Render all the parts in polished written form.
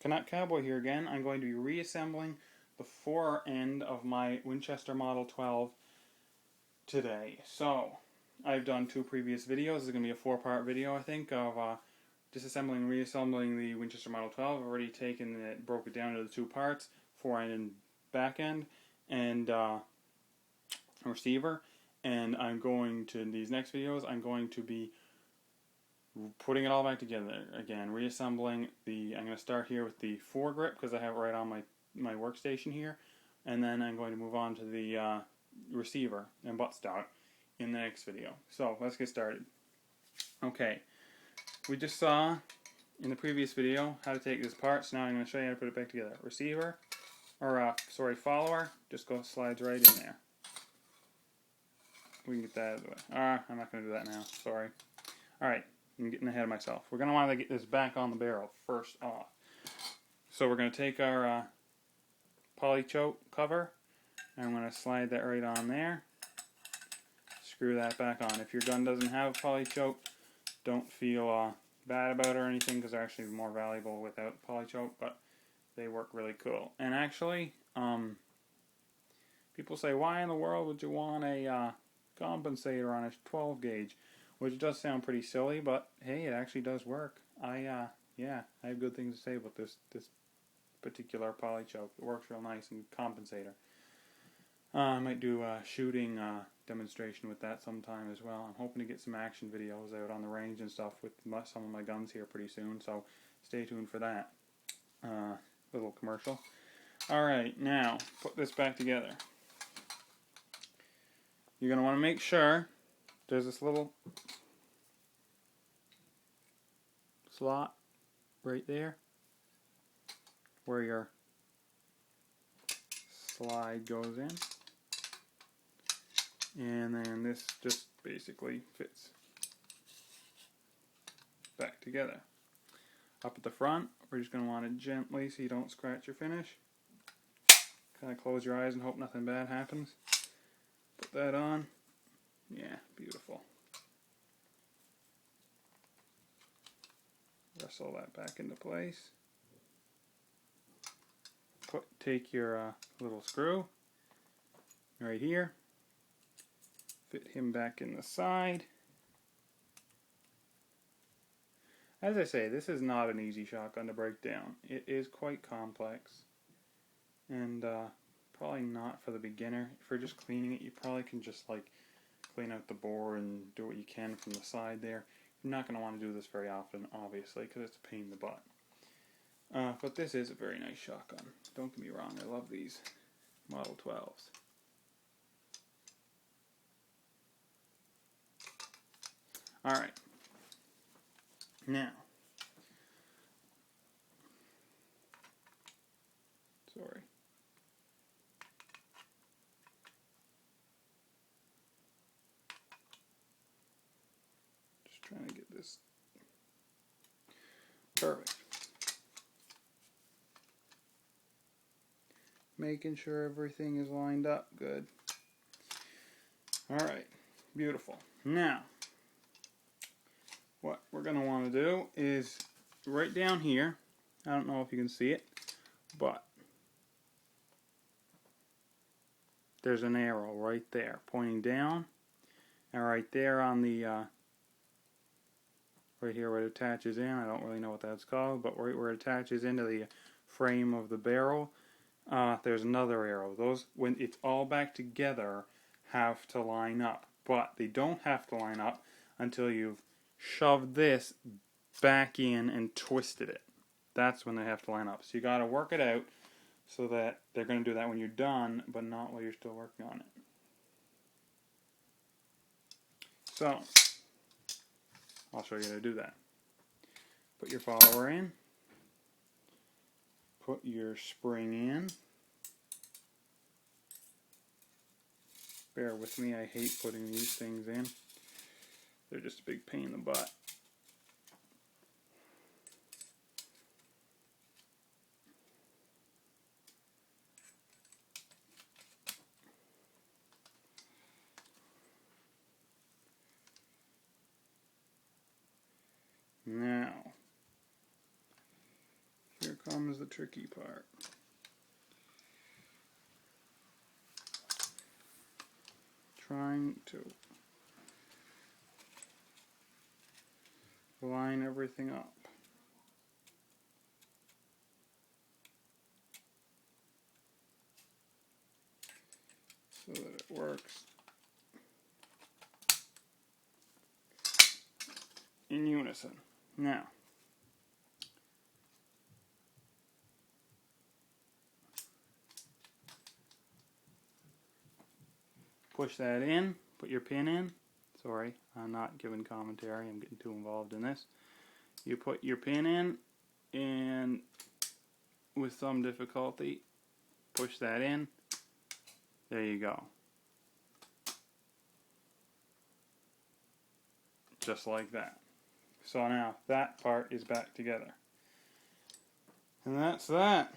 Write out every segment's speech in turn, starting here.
Canuck Cowboy here again. I'm going to be reassembling the fore end of my Winchester Model 12 today. So, I've done two previous videos. This is going to be a four-part video, I think, of disassembling and reassembling the Winchester Model 12. I've already taken it, broke it down into the two parts, fore end and back end, and receiver. And I'm going to, in these next videos, I'm going to be putting it all back together again, reassembling the, I'm going to start here with the foregrip because I have it right on my workstation here, and then I'm going to move on to the receiver and buttstock in the next video. So let's get started. Okay, we just saw in the previous video how to take this apart, so now I'm going to show you how to put it back together. Receiver, or follower, just slides right in there. We can get that out of the way. I'm not going to do that now, sorry. Alright. I'm getting ahead of myself. We're going to want to get this back on the barrel first off. So we're going to take our poly choke cover, and I'm going to slide that right on there. Screw that back on. If your gun doesn't have a poly choke, don't feel bad about it or anything, because they're actually more valuable without poly choke, but they work really cool. And actually, people say, why in the world would you want a compensator on a 12 gauge? Which does sound pretty silly, but hey, it actually does work. I have good things to say about this particular poly choke. It works real nice and compensator. I might do a shooting demonstration with that sometime as well. I'm hoping to get some action videos out on the range and stuff with some of my guns here pretty soon, so stay tuned for that. Little commercial. Alright, now, put this back together. You're going to want to make sure there's this little slot right there where your slide goes in, and then this just basically fits back together. Up at the front, we're just going to want it gently so you don't scratch your finish. Kind of close your eyes and hope nothing bad happens. Put that on. Yeah, beautiful. Wrestle that back into place. Take your little screw right here. Fit him back in the side. As I say, this is not an easy shotgun to break down. It is quite complex, and probably not for the beginner. If you're just cleaning it, you probably can just clean out the bore and do what you can from the side there. You're not going to want to do this very often, obviously, because it's a pain in the butt. But this is a very nice shotgun. Don't get me wrong, I love these Model 12s. Alright. Now. Sorry. Trying to get this perfect. Making sure everything is lined up good. Alright, beautiful. Now, what we're going to want to do is right down here, I don't know if you can see it, but there's an arrow right there pointing down, and right there on the right here where it attaches in, I don't really know what that's called, but right where it attaches into the frame of the barrel, there's another arrow. Those, when it's all back together, have to line up, but they don't have to line up until you've shoved this back in and twisted it. That's when they have to line up. So you got to work it out so that they're going to do that when you're done, but not while you're still working on it. So I'll show you how to do that. Put your follower in. Put your spring in. Bear with me, I hate putting these things in. They're just a big pain in the butt. Now, Here comes the tricky part. Trying to line everything up. So that it works in unison. Now, push that in, put your pin in. Sorry, I'm not giving commentary, I'm getting too involved in this. You put your pin in, and with some difficulty, push that in. There you go. Just like that. So now that part is back together. And that's that.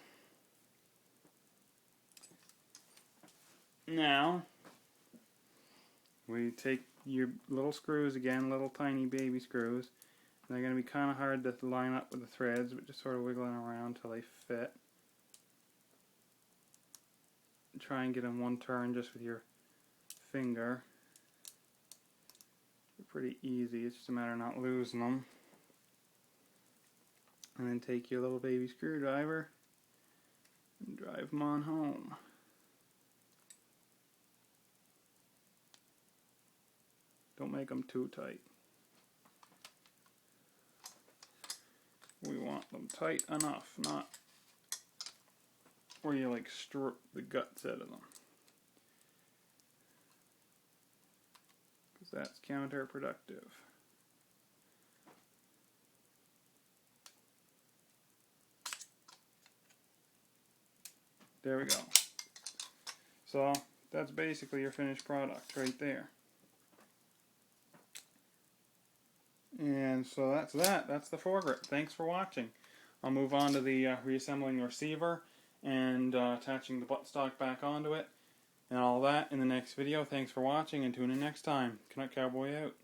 Now, we take your little screws again, little tiny baby screws. They're going to be kind of hard to line up with the threads, but just sort of wiggling around till they fit. Try and get them one turn just with your finger. They're pretty easy, it's just a matter of not losing them. And then take your little baby screwdriver and drive them on home. Don't make them too tight. We want them tight enough, not where you like strip the guts out of them. Because that's counterproductive. There we go. So that's basically your finished product right there. And so that's that. That's the foregrip. Thanks for watching. I'll move on to the reassembling the receiver and attaching the buttstock back onto it and all that in the next video. Thanks for watching and tune in next time. Canuck Cowboy out.